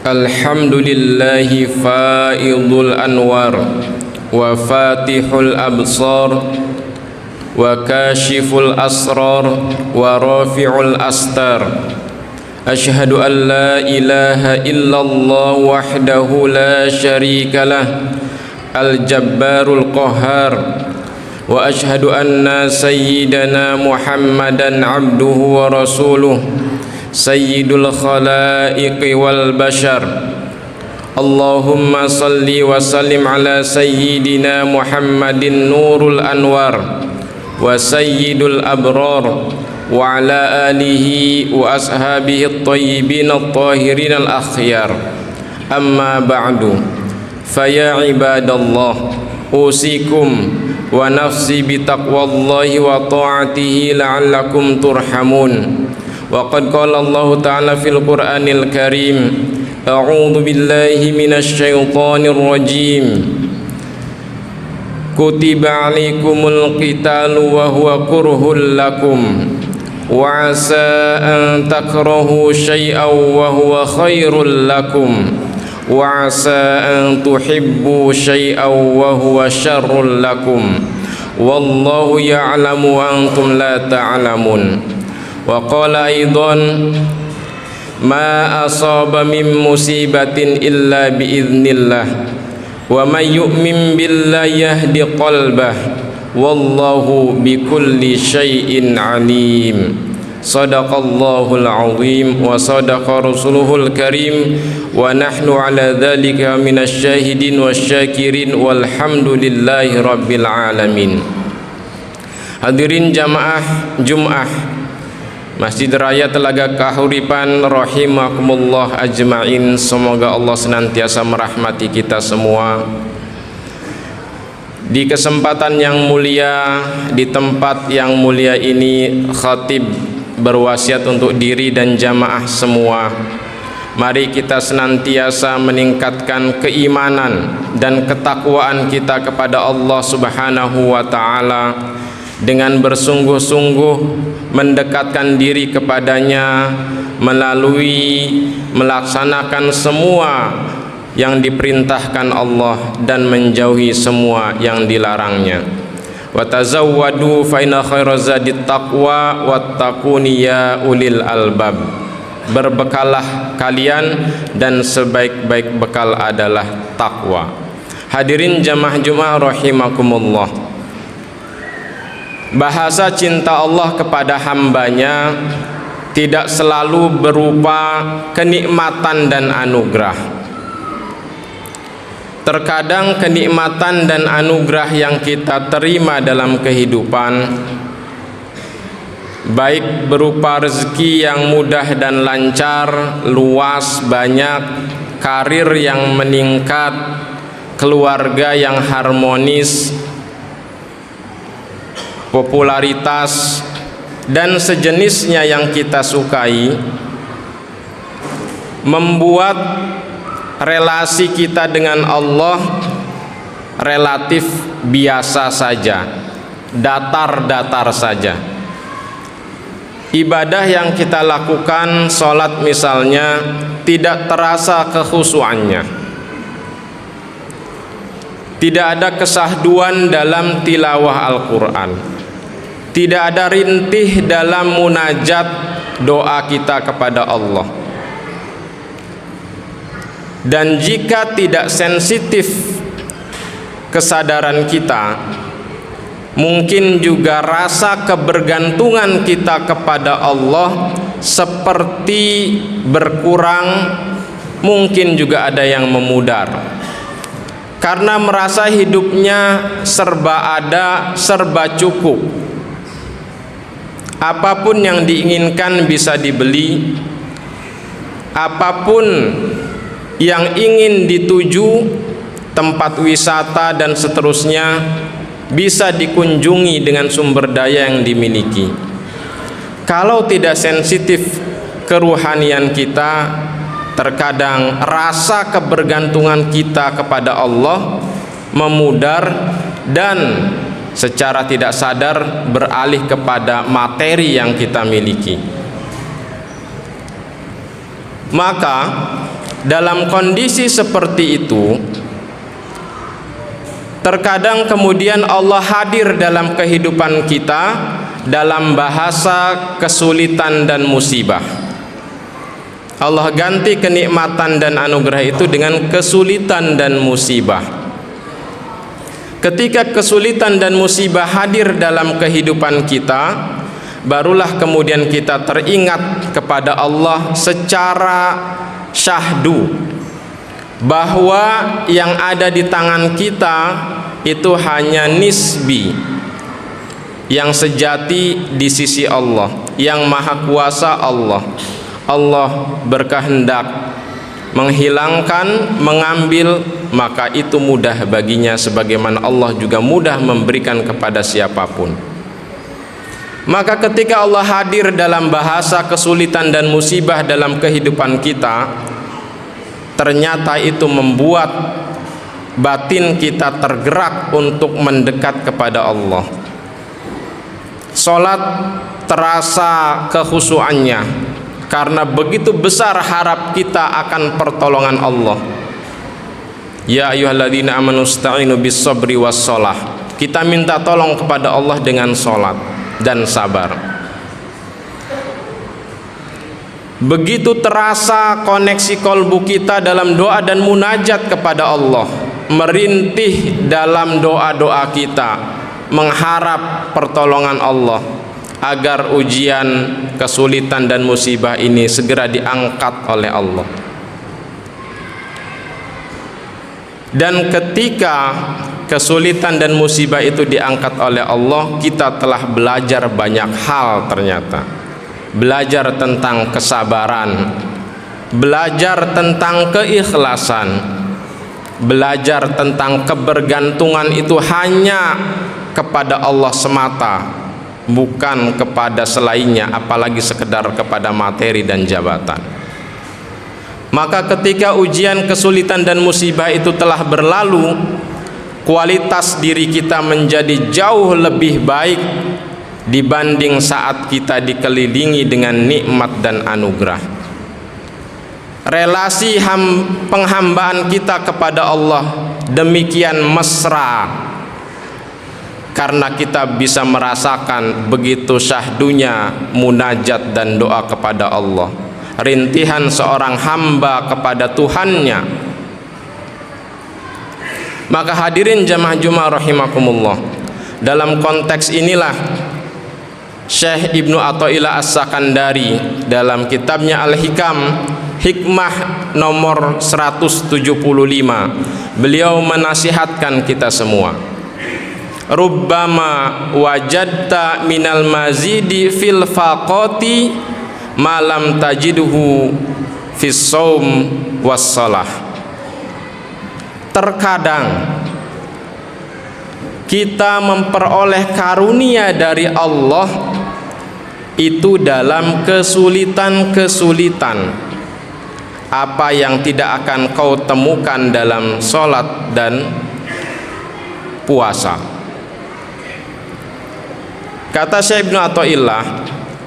Alhamdulillahi faidul anwar wa fatihul absar wa kashiful asrar wa rafi'ul astar. Ashhadu an la ilaha illallah wahdahu la syarika lah al-jabbarul qahhar. Wa ashhadu anna sayyidana Muhammadan abduhu wa rasuluh sayyidul khalaiqi wal bashar. Allahumma salli wa sallim ala sayyidina Muhammadin nurul anwar wa sayyidul abrar wa ala alihi wa ashabihi at-tayyibin at-tahirin al-akhyar. Amma ba'du, faya ibadallah, usikum wa nafsi bitaqwallahi wa ta'atihi la'allakum turhamun. Wa qad qala Allah ta'ala fil Qur'anil Karim, a'udzu billahi minasy syaithanir rajim. Kutiba 'alaikumul qitalu wa huwa kurhul lakum wa 'asa an takrahu syai'an wa huwa khairul lakum wa 'asa an tuhibbu syai'an wa huwa syarrul lakum wallahu ya'lamu wa antum la ta'lamun. Wa qala aidan ma asaba min musibatin illa biiznillah wa may yu'min billahi yahdi qalbah wallahu bikulli syai'in alim. Sadaqallahul azim wa sadaqa rasuluhul karim wa nahnu ala dhalika minasy syahidin wasyakirin walhamdulillahi rabbil alamin. Hadirin jamaah Jumat Masjid Raya Telaga Kahuripan rahimakumullah ajmain. Semoga Allah senantiasa merahmati kita semua. Di kesempatan yang mulia, di tempat yang mulia ini, khatib berwasiat untuk diri dan jamaah semua, mari kita senantiasa meningkatkan keimanan dan ketakwaan kita kepada Allah Subhanahu wa ta'ala dengan bersungguh-sungguh mendekatkan diri kepadanya melalui melaksanakan semua yang diperintahkan Allah dan menjauhi semua yang dilarangnya. Wa tazawwadu fa inna khairaz zadit taqwa wattaquni ya ulil albab. Berbekalah kalian dan sebaik-baik bekal adalah takwa. Hadirin jamaah Jumat rahimakumullah, bahasa cinta Allah kepada hambanya tidak selalu berupa kenikmatan dan anugerah. Terkadang kenikmatan dan anugerah yang kita terima dalam kehidupan, baik berupa rezeki yang mudah dan lancar, luas, banyak, karir yang meningkat, keluarga yang harmonis, popularitas dan sejenisnya yang kita sukai, membuat relasi kita dengan Allah relatif biasa saja, datar-datar saja. Ibadah yang kita lakukan, sholat misalnya, tidak terasa kekhusyuannya. Tidak ada kesahduan dalam tilawah Al-Quran. Tidak ada rintih dalam munajat doa kita kepada Allah. Dan jika tidak sensitif kesadaran kita, mungkin juga rasa kebergantungan kita kepada Allah seperti berkurang, mungkin juga ada yang memudar. Karena merasa hidupnya serba ada, serba cukup. Apapun yang diinginkan bisa dibeli, apapun yang ingin dituju, tempat wisata dan seterusnya, bisa dikunjungi dengan sumber daya yang dimiliki. Kalau tidak sensitif keruhanian kita, terkadang rasa kebergantungan kita kepada Allah memudar dan secara tidak sadar beralih kepada materi yang kita miliki. Maka Dalam kondisi seperti itu, terkadang kemudian Allah hadir dalam kehidupan kita dalam bahasa kesulitan dan musibah. Allah ganti kenikmatan dan anugerah itu dengan kesulitan dan musibah. Ketika kesulitan dan musibah hadir dalam kehidupan kita, barulah kemudian kita teringat kepada Allah secara syahdu bahwa yang ada di tangan kita itu hanya nisbi, yang sejati di sisi Allah, yang maha kuasa Allah. Allah berkehendak menghilangkan, mengambil, maka itu mudah baginya, sebagaimana Allah juga mudah memberikan kepada siapapun. Maka ketika Allah hadir dalam bahasa kesulitan dan musibah dalam kehidupan kita, ternyata itu membuat batin kita tergerak untuk mendekat kepada Allah. Salat terasa kekhusyuannya karena begitu besar harap kita akan pertolongan Allah. Ya ayyuhalladzina amanu ista'inu bis-sabri was-shalah. Kita minta tolong kepada Allah dengan salat dan sabar. Begitu terasa koneksi kolbu kita dalam doa dan munajat kepada Allah, merintih dalam doa-doa kita, mengharap pertolongan Allah agar ujian, kesulitan dan musibah ini segera diangkat oleh Allah. Dan ketika kesulitan dan musibah itu diangkat oleh Allah, kita telah belajar banyak hal ternyata. Belajar tentang kesabaran, belajar tentang keikhlasan, belajar tentang kebergantungan itu hanya kepada Allah semata, bukan kepada selainnya, apalagi sekedar kepada materi dan jabatan. Maka ketika ujian, kesulitan dan musibah itu telah berlalu, kualitas diri kita menjadi jauh lebih baik dibanding saat kita dikelilingi dengan nikmat dan anugerah. Relasi penghambaan kita kepada Allah demikian mesra karena kita bisa merasakan begitu syahdunya munajat dan doa kepada Allah, rintihan seorang hamba kepada Tuhannya. Maka hadirin jamaah Jumat rahimakumullah, dalam konteks inilah Syekh Ibnu Athaillah As-Sakandari dalam kitabnya Al-Hikam, hikmah nomor 175, beliau menasihatkan kita semua. Rubbama wajadta minal mazidi fil faqati malam tajidhu fis shaum was shalah. Terkadang kita memperoleh karunia dari Allah itu dalam kesulitan-kesulitan, apa yang tidak akan kau temukan dalam sholat dan puasa. Kata Syekh Ibnu Athaillah,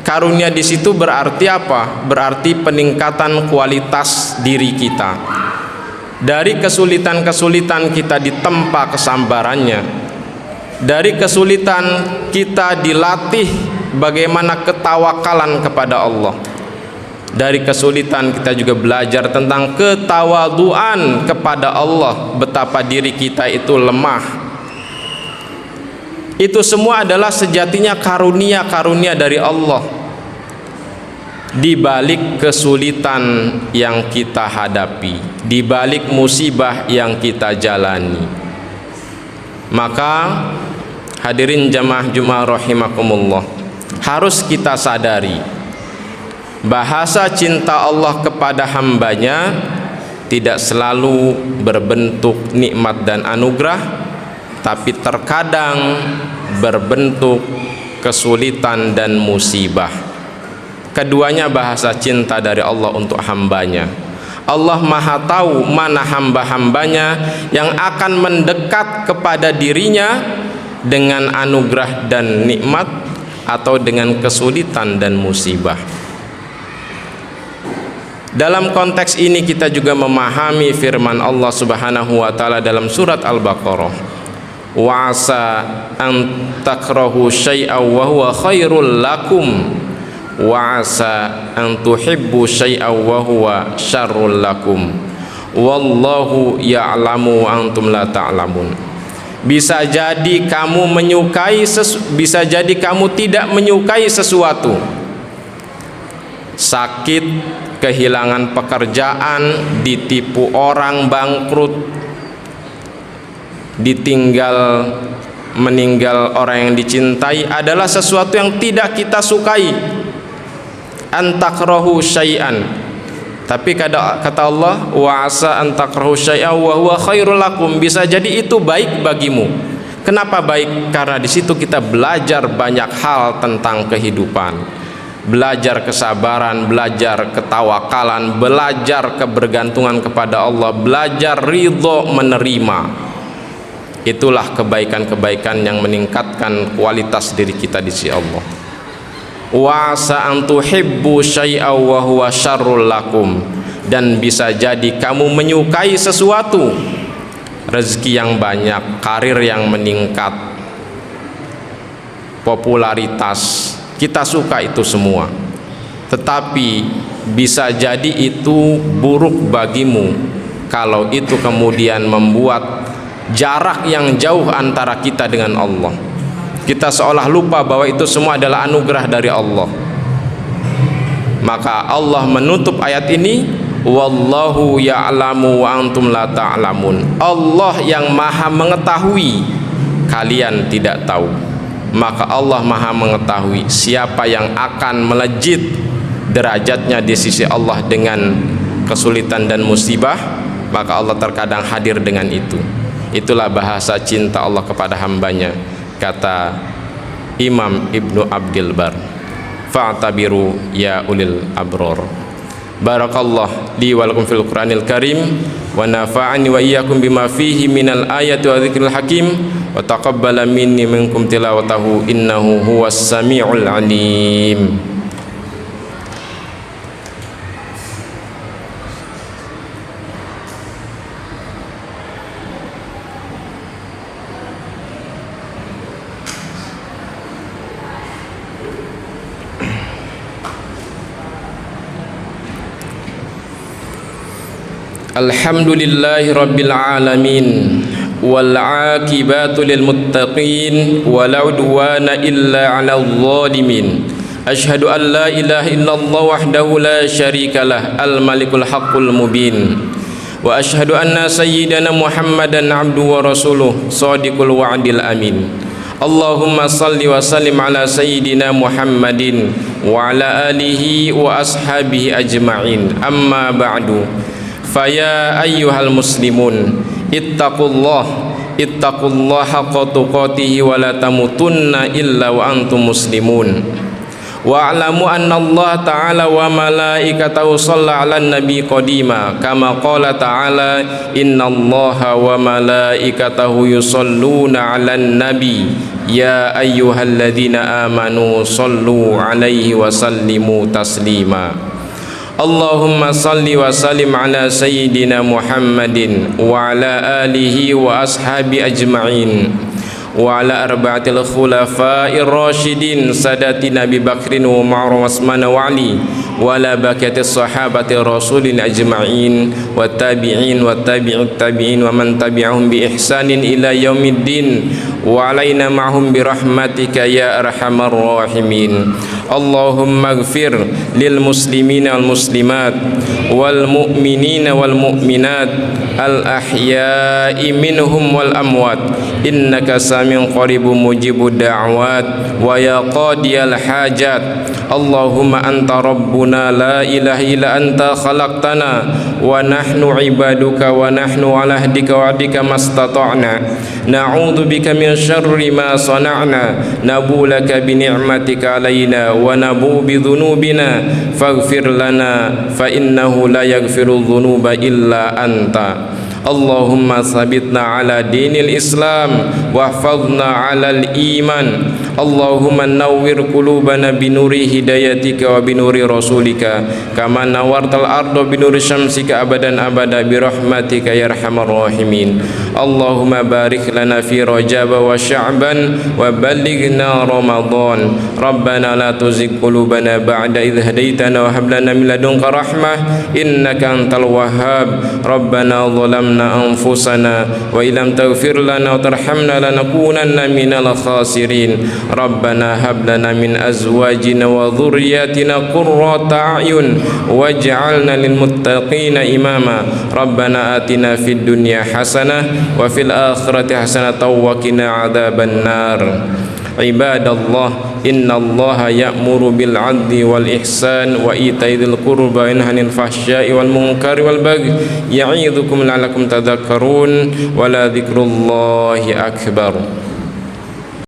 karunia di situ berarti apa? Berarti peningkatan kualitas diri kita. Dari kesulitan-kesulitan kita ditempa kesabarannya. Dari kesulitan kita dilatih bagaimana ketawakalan kepada Allah. Dari kesulitan kita juga belajar tentang ketawaduan kepada Allah, betapa diri kita itu lemah. Itu semua adalah sejatinya karunia-karunia dari Allah di balik kesulitan yang kita hadapi, di balik musibah yang kita jalani. Maka hadirin jamaah Jumat rahimakumullah, harus kita sadari bahasa cinta Allah kepada hambanya tidak selalu berbentuk nikmat dan anugerah, tapi terkadang berbentuk kesulitan dan musibah. Keduanya bahasa cinta dari Allah untuk hambanya. Allah maha tahu mana hamba-hambanya yang akan mendekat kepada dirinya dengan anugerah dan nikmat atau dengan kesulitan dan musibah. Dalam konteks ini kita juga memahami firman Allah Subhanahu wa taala dalam surat Al-Baqarah, wa asa an takrahu syai'aw wa huwa khairul lakum wa asa an tuhibbu syai'aw wa huwa syarrul lakum wallahu ya'lamu wa antum la ta'lamun. Bisa jadi kamu menyukai bisa jadi kamu tidak menyukai sesuatu. Sakit, kehilangan pekerjaan, ditipu orang, bangkrut, meninggal orang yang dicintai adalah sesuatu yang tidak kita sukai. Antakrahu syai'an, tapi kata Allah, wa asa antakrahu syai'an wa huwa khairul lakum, bisa jadi itu baik bagimu. Kenapa baik? Karena di situ kita belajar banyak hal tentang kehidupan, belajar kesabaran, belajar ketawakalan, belajar kebergantungan kepada Allah, belajar ridho menerima. Itulah kebaikan-kebaikan yang meningkatkan kualitas diri kita di sisi Allah. Wa asa an tuhibbu syai'aw wa huwa syarrul lakum, dan bisa jadi kamu menyukai sesuatu, rezeki yang banyak, karir yang meningkat, popularitas, kita suka itu semua, tetapi bisa jadi itu buruk bagimu kalau itu kemudian membuat jarak yang jauh antara kita dengan Allah. Kita seolah lupa bahwa itu semua adalah anugerah dari Allah. Maka Allah menutup ayat ini, wallahu ya'lamu wa antum la ta'lamun. Allah yang maha mengetahui, kalian tidak tahu. Maka Allah maha mengetahui siapa yang akan melejit derajatnya di sisi Allah dengan kesulitan dan musibah, maka Allah terkadang hadir dengan itu. Itulah bahasa cinta Allah kepada hambanya, kata Imam Ibnu Abdil Bar. Fa'tabiru ya ulil abror. Barakallah li wa lakum fil Qur'anil Karim, wa nafa'ani wa iyyakum bima fihi minal ayati wa dzikril hakim, wa taqabbala minni minkum tilawatahu innahu huwas samiul alim. Alhamdulillahi rabbil alamin, wal aqibatu lil muttaqin, wa la udwana illa 'alal zalimin. Asyhadu an la ilaha illallah wahdahu la syarikalah, al malikul haqqul mubin. Wa asyhadu anna sayyidana Muhammadan 'abduhu wa rasuluh, shadiqul wa'dil amin. Allahumma salli wa sallim ala sayyidina Muhammadin wa ala alihi wa ashabihi ajma'in. Amma ba'du. Faya ayyuhal muslimun, ittaqullaha haqqa tuqatih wa la tamutunna illa wa antum muslimun. Wa'lamu anna Allah ta'ala wa malaikatahu shalla 'alan nabi qadima, kama qala ta'ala innallaha wa malaikatahu yusholluna 'alan nabi ya ayyuhalladzina amanu shallu 'alaihi wa sallimu taslima. Allahumma salli wa sallim ala sayyidina Muhammadin wa ala alihi wa ashabi ajma'in, wa ala arba'atil khulafa'ir rasyidin sadati Nabi Bakrin wa Umar wa Utsman wa Ali, wa ala baqiyatis sahabati rasulin ajma'in, wa tabi'in wa tabi'ut tabi'in wa man tabi'ahum bi ihsanin ila yaumiddin, wa alaina ma'hum bi rahmatika ya arhamar rahimin. Allahumma ighfir lil muslimina wal muslimat wal mu'minina wal mu'minat al ahya'i minhum wal amwat, innaka sami'un qaribun mujibud da'wat wa ya qadiyal hajat. Allahumma anta rabbuna la ilaha illa anta khalaqtana wa nahnu ibaduka wa nahnu ala ahdika wa ahdika mastata'na, na'udzu bika min syarri ma sana'na, nabulaka bi ni'matika alaina wa nabu bi dhunubina faghfir lana fa innahu la yaghfiru dhunuba illa anta. Allahumma sabitna ala dinil Islam wahfadna ala al-iman Allahumma nawwir qulubana binuri hidayatika wa binuri rasulika kama nawartal arda binuri syamsika abadan abada birahmatika ya arhamar rahimin. Allahumma barik lana fi Rajab wa Sya'ban wa ballighna Ramadan. Rabbana la tuzigh qulubana ba'da idh hadaitana wa hab lana min ladunka rahmah innaka antal wahhab. Rabbana zalamna anfusana wa illam taghfir lana wa tarhamna lanakunanna minal khasirin. Rabbana hab lana min azwajina wa dhurriyyatina qurrata a'yun waj'alna lil muttaqina imama. Rabbana atina fid dunya hasanah wa fil akhirati hasanah wa qina adzaban nar. Ibadallah, innallaha ya'muru bil 'adli wal ihsan wa ita'i dzil qurba wa yanha 'anil fahsya'i wal munkari wal baghi ya'idzukum la'allakum tadhakkarun wa la dzikrullahi akbar.